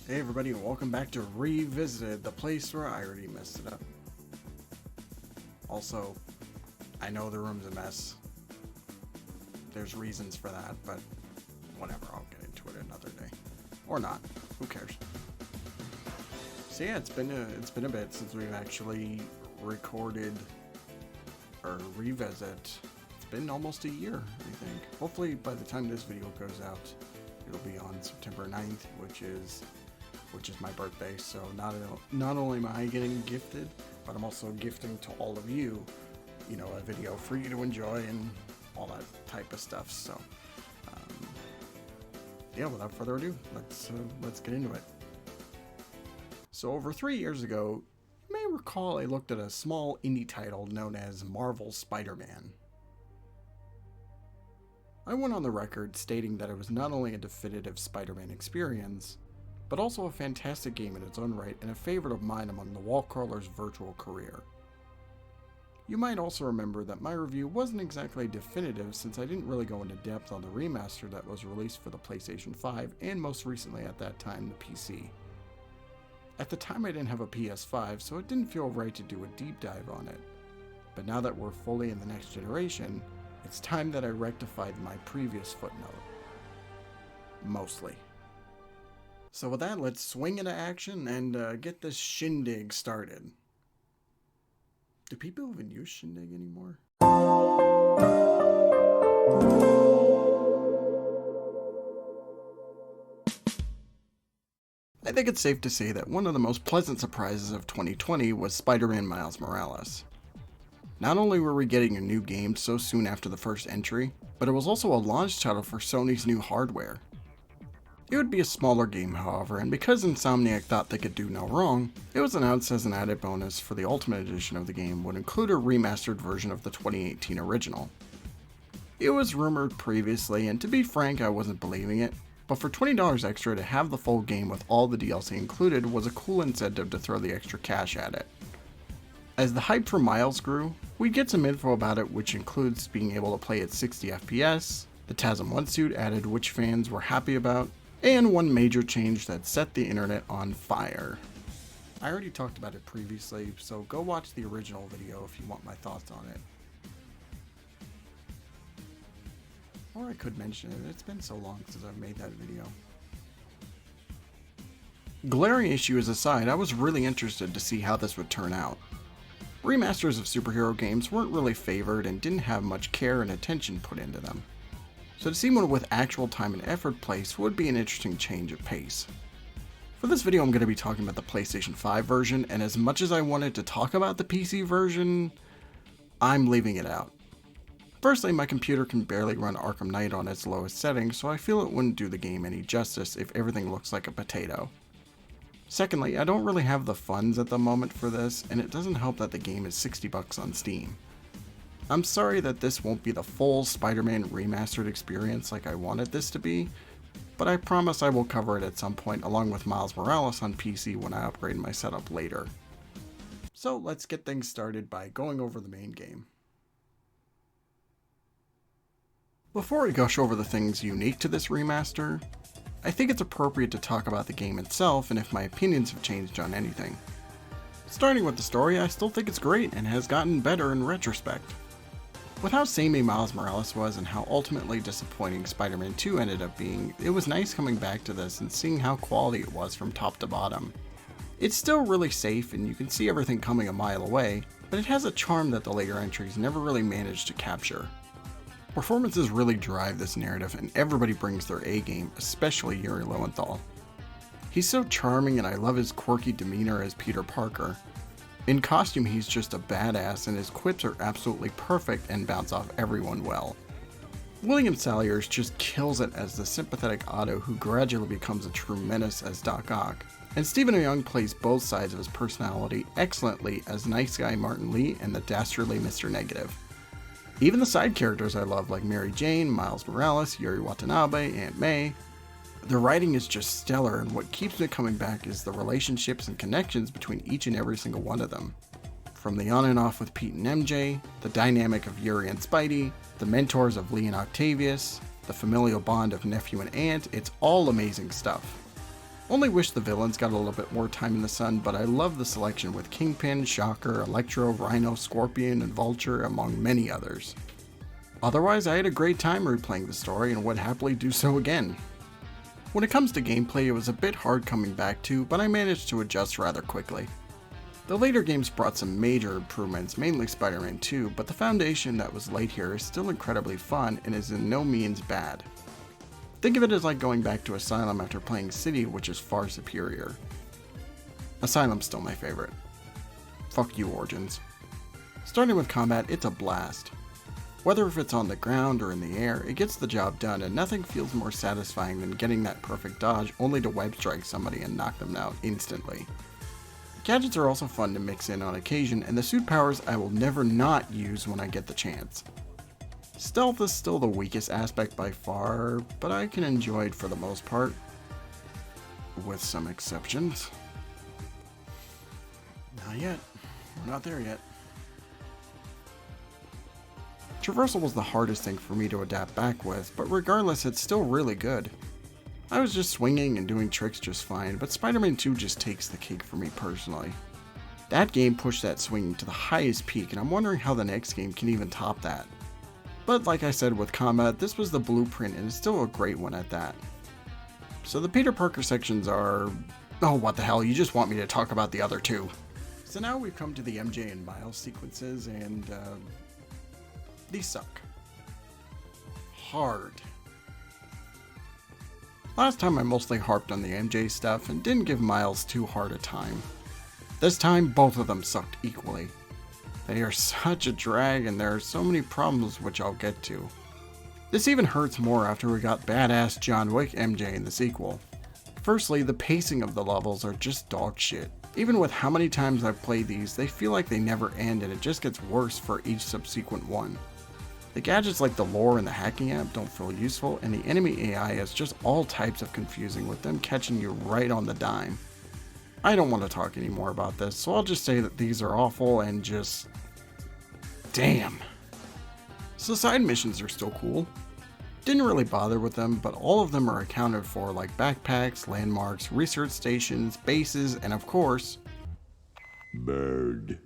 Hey everybody, and welcome back to Revisited, the place where I already messed it up. Also, I know the room's a mess. There's reasons for that, but whatever, I'll get into it another day. Or not, who cares? So yeah, it's been a bit since we've actually recorded or revisit. It's been almost a year, I think. Hopefully by the time this video goes out, it'll be on September 9th, which is my birthday. So not only am I getting gifted, but I'm also gifting to all of you, a video for you to enjoy and all that type of stuff. So yeah, without further ado, let's get into it. So over 3 years ago, you may recall I looked at a small indie title known as Marvel's Spider-Man. I went on the record stating that it was not only a definitive Spider-Man experience, but also a fantastic game in its own right and a favorite of mine among the wall crawler's virtual career. You might also remember that my review wasn't exactly definitive since I didn't really go into depth on the remaster that was released for the PlayStation 5 and most recently at that time the PC. At the time I didn't have a PS5, so it didn't feel right to do a deep dive on it. But now that we're fully in the next generation, it's time that I rectified my previous footnote. Mostly. So with that, let's swing into action and get this shindig started. Do people even use shindig anymore? I think it's safe to say that one of the most pleasant surprises of 2020 was Spider-Man Miles Morales. Not only were we getting a new game so soon after the first entry, but it was also a launch title for Sony's new hardware. It would be a smaller game, however, and because Insomniac thought they could do no wrong, it was announced as an added bonus for the Ultimate Edition of the game would include a remastered version of the 2018 original. It was rumored previously, and to be frank, I wasn't believing it, but for $20 extra to have the full game with all the DLC included was a cool incentive to throw the extra cash at it. As the hype for Miles grew, we'd get some info about it, which includes being able to play at 60 FPS, the TASM 1 suit added, which fans were happy about, and one major change that set the internet on fire. I already talked about it previously, so go watch the original video if you want my thoughts on it. Or I could mention it, it's been so long since I've made that video. Glaring issues aside, I was really interested to see how this would turn out. Remasters of superhero games weren't really favored and didn't have much care and attention put into them. So to see one with actual time and effort placed would be an interesting change of pace. For this video I'm going to be talking about the PlayStation 5 version, and as much as I wanted to talk about the PC version, I'm leaving it out. Firstly, my computer can barely run Arkham Knight on its lowest settings, so I feel it wouldn't do the game any justice if everything looks like a potato. Secondly, I don't really have the funds at the moment for this, and it doesn't help that the game is $60 on Steam. I'm sorry that this won't be the full Spider-Man Remastered experience like I wanted this to be, but I promise I will cover it at some point along with Miles Morales on PC when I upgrade my setup later. So let's get things started by going over the main game. Before we gush over the things unique to this remaster, I think it's appropriate to talk about the game itself and if my opinions have changed on anything. Starting with the story, I still think it's great and has gotten better in retrospect. With how samey Miles Morales was and how ultimately disappointing Spider-Man 2 ended up being, it was nice coming back to this and seeing how quality it was from top to bottom. It's still really safe and you can see everything coming a mile away, but it has a charm that the later entries never really managed to capture. Performances really drive this narrative and everybody brings their A game, especially Yuri Lowenthal. He's so charming and I love his quirky demeanor as Peter Parker. In costume, he's just a badass and his quips are absolutely perfect and bounce off everyone well. William Salyers just kills it as the sympathetic Otto who gradually becomes a true menace as Doc Ock, and Stephen Young plays both sides of his personality excellently as nice guy Martin Lee and the dastardly Mr. Negative. Even the side characters I love like Mary Jane, Miles Morales, Yuri Watanabe, Aunt May. The writing is just stellar, and what keeps me coming back is the relationships and connections between each and every single one of them. From the on and off with Pete and MJ, the dynamic of Yuri and Spidey, the mentors of Lee and Octavius, the familial bond of nephew and aunt, it's all amazing stuff. Only wish the villains got a little bit more time in the sun, but I love the selection with Kingpin, Shocker, Electro, Rhino, Scorpion, and Vulture, among many others. Otherwise, I had a great time replaying the story and would happily do so again. When it comes to gameplay, it was a bit hard coming back to, but I managed to adjust rather quickly. The later games brought some major improvements, mainly Spider-Man 2, but the foundation that was laid here is still incredibly fun and is in no means bad. Think of it as like going back to Asylum after playing City, which is far superior. Asylum's still my favorite. Fuck you, Origins. Starting with combat, it's a blast. Whether if it's on the ground or in the air, it gets the job done, and nothing feels more satisfying than getting that perfect dodge only to web strike somebody and knock them out instantly. Gadgets are also fun to mix in on occasion, and the suit powers I will never not use when I get the chance. Stealth is still the weakest aspect by far, but I can enjoy it for the most part, with some exceptions. Not yet. We're not there yet. Traversal was the hardest thing for me to adapt back with, but regardless, it's still really good. I was just swinging and doing tricks just fine, but Spider-Man 2 just takes the cake for me personally. That game pushed that swinging to the highest peak, and I'm wondering how the next game can even top that. But like I said with combat, this was the blueprint and it's still a great one at that. So the Peter Parker sections are... oh, what the hell, you just want me to talk about the other two. So now we've come to the MJ and Miles sequences, and these suck. Hard. Last time I mostly harped on the MJ stuff and didn't give Miles too hard a time. This time both of them sucked equally. They are such a drag and there are so many problems which I'll get to. This even hurts more after we got badass John Wick MJ in the sequel. Firstly, the pacing of the levels are just dog shit. Even with how many times I've played these, they feel like they never end and it just gets worse for each subsequent one. The gadgets like the lore and the hacking app don't feel useful, and the enemy AI is just all types of confusing with them catching you right on the dime. I don't want to talk anymore about this, so I'll just say that these are awful and just... damn. So side missions are still cool. Didn't really bother with them, but all of them are accounted for, like backpacks, landmarks, research stations, bases, and of course... bird.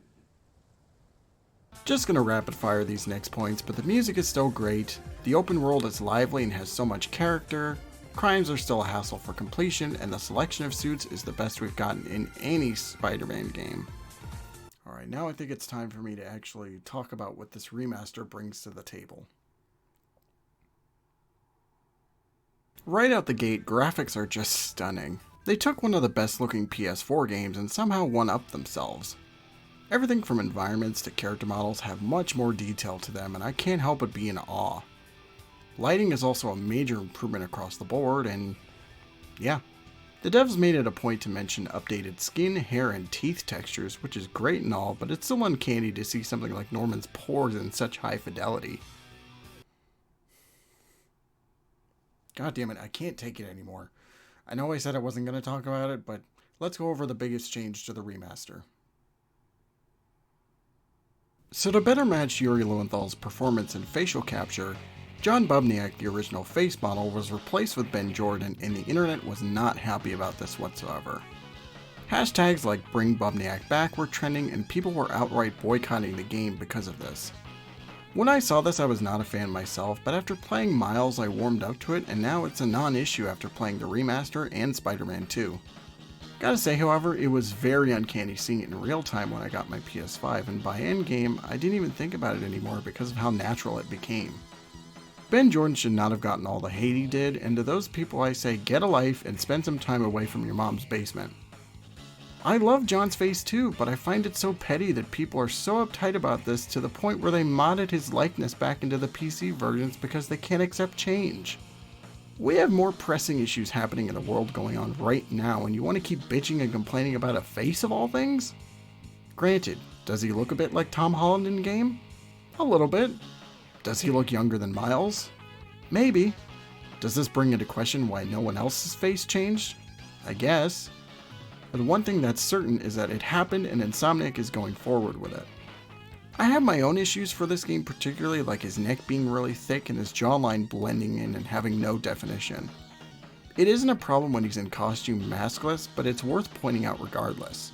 Just gonna rapid fire these next points, but the music is still great, the open world is lively and has so much character, crimes are still a hassle for completion, and the selection of suits is the best we've gotten in any Spider-Man game. Alright, now I think it's time for me to actually talk about what this remaster brings to the table. Right out the gate, graphics are just stunning. They took one of the best looking PS4 games and somehow one-upped themselves. Everything from environments to character models have much more detail to them, and I can't help but be in awe. Lighting is also a major improvement across the board, and yeah. The devs made it a point to mention updated skin, hair, and teeth textures, which is great and all, but it's still uncanny to see something like Norman's pores in such high fidelity. God damn it, I can't take it anymore. I know I said I wasn't going to talk about it, but let's go over the biggest change to the remaster. So to better match Yuri Lowenthal's performance and facial capture, John Bubniak, the original face model, was replaced with Ben Jordan, and the internet was not happy about this whatsoever. Hashtags like Bring Bubniak Back were trending, and people were outright boycotting the game because of this. When I saw this, I was not a fan myself, but after playing Miles I warmed up to it, and now it's a non-issue after playing the remaster and Spider-Man 2. Gotta say, however, it was very uncanny seeing it in real time when I got my PS5, and by endgame, I didn't even think about it anymore because of how natural it became. Ben Jordan should not have gotten all the hate he did, and to those people I say, get a life and spend some time away from your mom's basement. I love John's face too, but I find it so petty that people are so uptight about this to the point where they modded his likeness back into the PC versions because they can't accept change. We have more pressing issues happening in the world going on right now, and you want to keep bitching and complaining about a face of all things? Granted, does he look a bit like Tom Holland in game? A little bit. Does he look younger than Miles? Maybe. Does this bring into question why no one else's face changed? I guess. But one thing that's certain is that it happened and Insomniac is going forward with it. I have my own issues for this game, particularly like his neck being really thick and his jawline blending in and having no definition. It isn't a problem when he's in costume maskless, but it's worth pointing out regardless.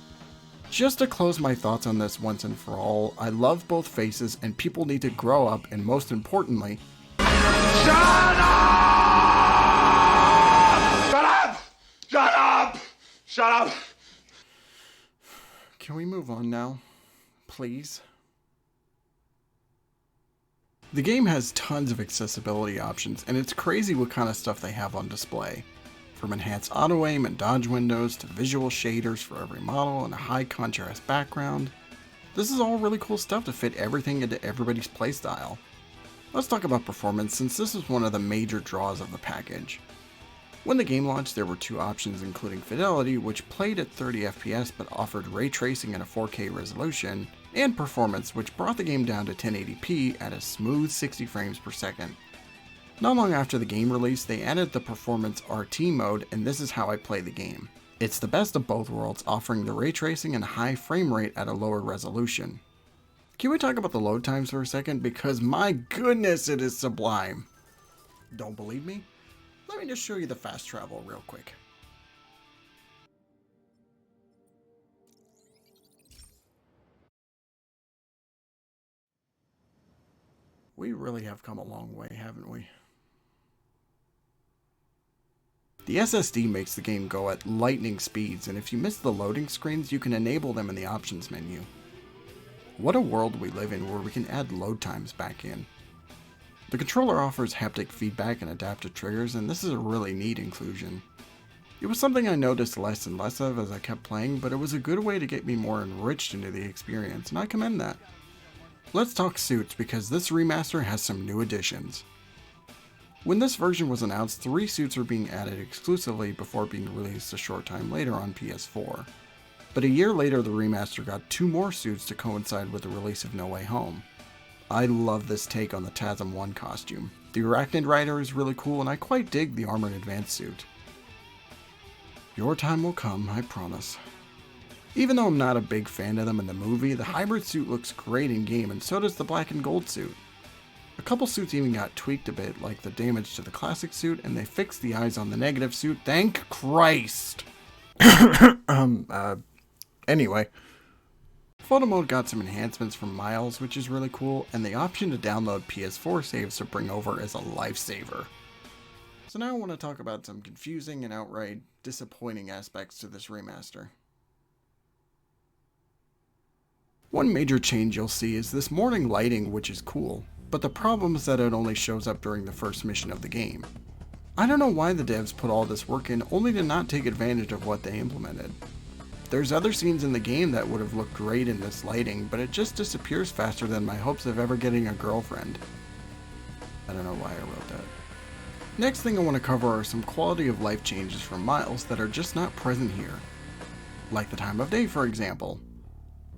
Just to close my thoughts on this once and for all, I love both faces and people need to grow up and most importantly, Shut up! Shut up! Shut up! Shut up! Can we move on now? Please? The game has tons of accessibility options, and it's crazy what kind of stuff they have on display. From enhanced auto-aim and dodge windows to visual shaders for every model and a high contrast background. This is all really cool stuff to fit everything into everybody's playstyle. Let's talk about performance since this is one of the major draws of the package. When the game launched, there were two options including fidelity, which played at 30 FPS but offered ray tracing at a 4K resolution, and performance, which brought the game down to 1080p at a smooth 60 frames per second. Not long after the game release, they added the Performance RT mode, and this is how I play the game. It's the best of both worlds, offering the ray tracing and high frame rate at a lower resolution. Can we talk about the load times for a second? Because my goodness, it is sublime. Don't believe me? Let me just show you the fast travel real quick. We really have come a long way, haven't we? The SSD makes the game go at lightning speeds, and if you miss the loading screens, you can enable them in the options menu. What a world we live in where we can add load times back in. The controller offers haptic feedback and adaptive triggers, and this is a really neat inclusion. It was something I noticed less and less of as I kept playing, but it was a good way to get me more enriched into the experience, and I commend that. Let's talk suits, because this remaster has some new additions. When this version was announced, 3 suits were being added exclusively before being released a short time later on PS4. But a year later, the remaster got 2 more suits to coincide with the release of No Way Home. I love this take on the TASM 1 costume. The Arachnid Rider is really cool, and I quite dig the Armored Advanced suit. Your time will come, I promise. Even though I'm not a big fan of them in the movie, the hybrid suit looks great in game, and so does the black and gold suit. A couple suits even got tweaked a bit, like the damage to the classic suit, and they fixed the eyes on the negative suit. Thank Christ! Anyway. Photo mode got some enhancements from Miles, which is really cool, and the option to download PS4 saves to bring over is a lifesaver. So now I want to talk about some confusing and outright disappointing aspects to this remaster. One major change you'll see is this morning lighting, which is cool, but the problem is that it only shows up during the first mission of the game. I don't know why the devs put all this work in only to not take advantage of what they implemented. There's other scenes in the game that would have looked great in this lighting, but it just disappears faster than my hopes of ever getting a girlfriend. I don't know why I wrote that. Next thing I want to cover are some quality of life changes from Miles that are just not present here. Like the time of day, for example.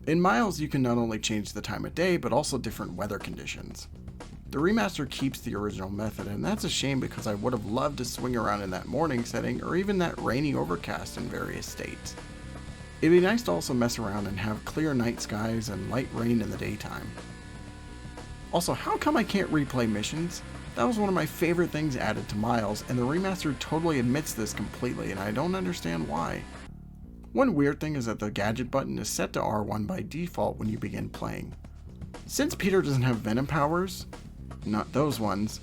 In Miles, you can not only change the time of day, but also different weather conditions. The remaster keeps the original method, and that's a shame because I would have loved to swing around in that morning setting or even that rainy overcast in various states. It'd be nice to also mess around and have clear night skies and light rain in the daytime. Also, how come I can't replay missions? That was one of my favorite things added to Miles, and the remaster totally admits this completely, and I don't understand why. One weird thing is that the gadget button is set to R1 by default when you begin playing. Since Peter doesn't have Venom powers, not those ones,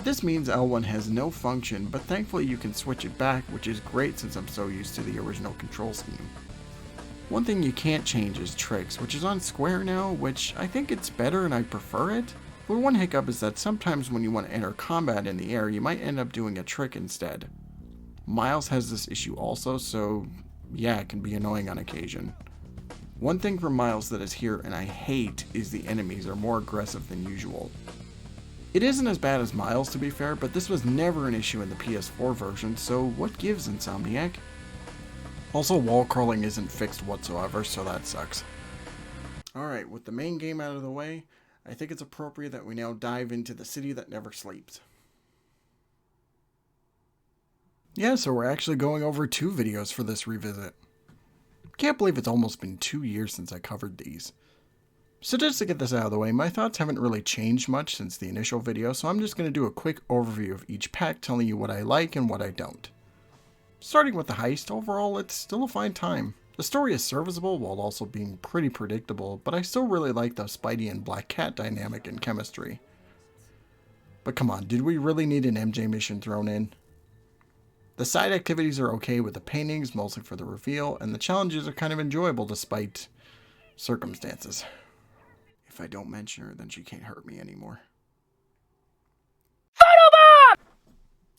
this means L1 has no function, but thankfully you can switch it back, which is great since I'm so used to the original control scheme. One thing you can't change is tricks, which is on square now, which I think it's better and I prefer it. But one hiccup is that sometimes when you want to enter combat in the air, you might end up doing a trick instead. Miles has this issue also, so yeah, it can be annoying on occasion. One thing from Miles that is here and I hate is the enemies are more aggressive than usual. It isn't as bad as Miles to be fair, but this was never an issue in the PS4 version, so what gives, Insomniac? Also, wall crawling isn't fixed whatsoever, so that sucks. Alright, with the main game out of the way, I think it's appropriate that we now dive into the city that never sleeps. Yeah, so we're actually going over 2 videos for this revisit. Can't believe it's almost been 2 years since I covered these. So just to get this out of the way, my thoughts haven't really changed much since the initial video, so I'm just going to do a quick overview of each pack telling you what I like and what I don't. Starting with the heist, overall it's still a fine time. The story is serviceable while also being pretty predictable, but I still really like the Spidey and Black Cat dynamic and chemistry. But come on, did we really need an MJ mission thrown in? The side activities are okay with the paintings, mostly for the reveal, and the challenges are kind of enjoyable despite circumstances. If I don't mention her, then she can't hurt me anymore.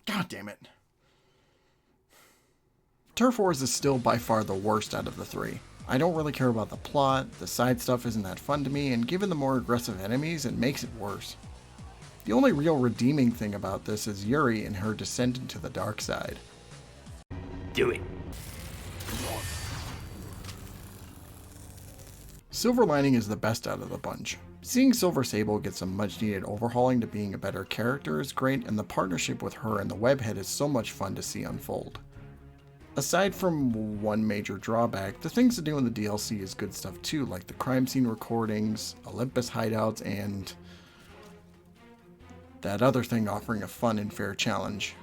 God damn it. Turf Wars is still by far the worst out of the three. I don't really care about the plot, the side stuff isn't that fun to me, and given the more aggressive enemies, it makes it worse. The only real redeeming thing about this is Yuri and her descent into the dark side. Do it. Silver Lining is the best out of the bunch. Seeing Silver Sable get some much needed overhauling to being a better character is great, and the partnership with her and the Webhead is so much fun to see unfold. Aside from one major drawback, the things to do in the DLC is good stuff too, like the crime scene recordings, Olympus hideouts, and that other thing offering a fun and fair challenge.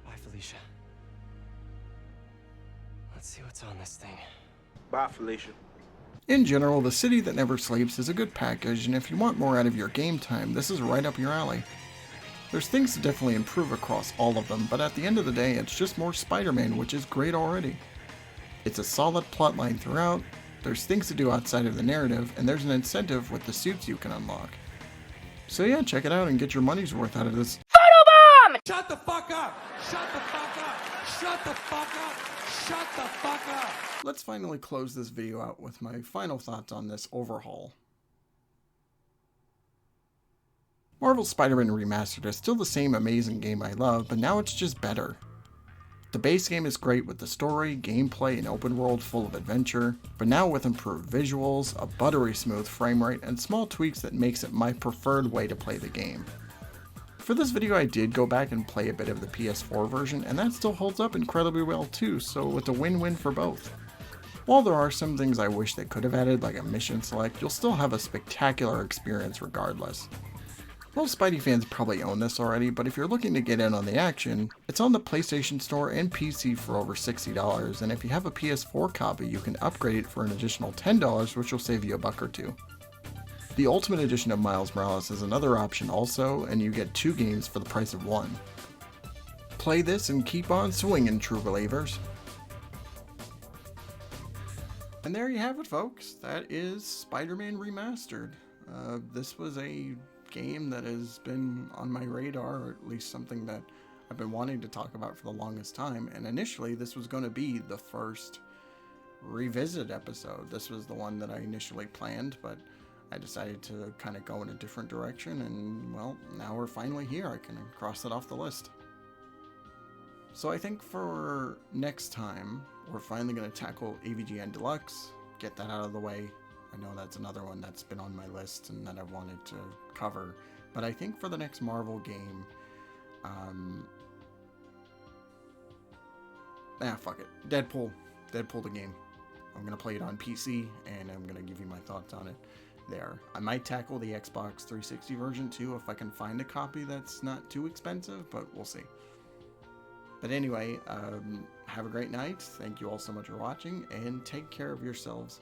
Bye, Felicia. Let's see what's on this thing. Bye, Felicia. In general, The City That Never Sleeps is a good package, and if you want more out of your game time, this is right up your alley. There's things to definitely improve across all of them, but at the end of the day, it's just more Spider-Man, which is great already. It's a solid plotline throughout, there's things to do outside of the narrative, and there's an incentive with the suits you can unlock. So yeah, check it out and get your money's worth out of this. Shut the fuck up! Shut the fuck up! Shut the fuck up! Shut the fuck up! Let's finally close this video out with my final thoughts on this overhaul. Marvel's Spider-Man Remastered is still the same amazing game I love, but now it's just better. The base game is great with the story, gameplay, and open world full of adventure, but now with improved visuals, a buttery smooth frame rate, and small tweaks that makes it my preferred way to play the game. For this video I did go back and play a bit of the PS4 version, and that still holds up incredibly well too, so it's a win-win for both. While there are some things I wish they could have added, like a mission select, you'll still have a spectacular experience regardless. Most Spidey fans probably own this already, but if you're looking to get in on the action, it's on the PlayStation Store and PC for over $60, and if you have a PS4 copy, you can upgrade it for an additional $10, which will save you a buck or two. The Ultimate Edition of Miles Morales is another option also, and you get 2 games for the price of 1. Play this and keep on swinging, true believers. And there you have it, folks. That is Spider-Man Remastered. This was a game that has been on my radar, or at least something that I've been wanting to talk about for the longest time, and initially this was going to be the first revisit episode. This was the one that I initially planned, but I decided to kind of go in a different direction, and well, now we're finally here. I can cross it off the list. So I think for next time, we're finally going to tackle AVGN Deluxe, get that out of the way. I know that's another one that's been on my list and that I wanted to cover, but I think for the next Marvel game, fuck it. Deadpool the game. I'm going to play it on PC, and I'm going to give you my thoughts on it there. I might tackle the Xbox 360 version too, if I can find a copy that's not too expensive, but we'll see. But anyway, have a great night. Thank you all so much for watching, and take care of yourselves.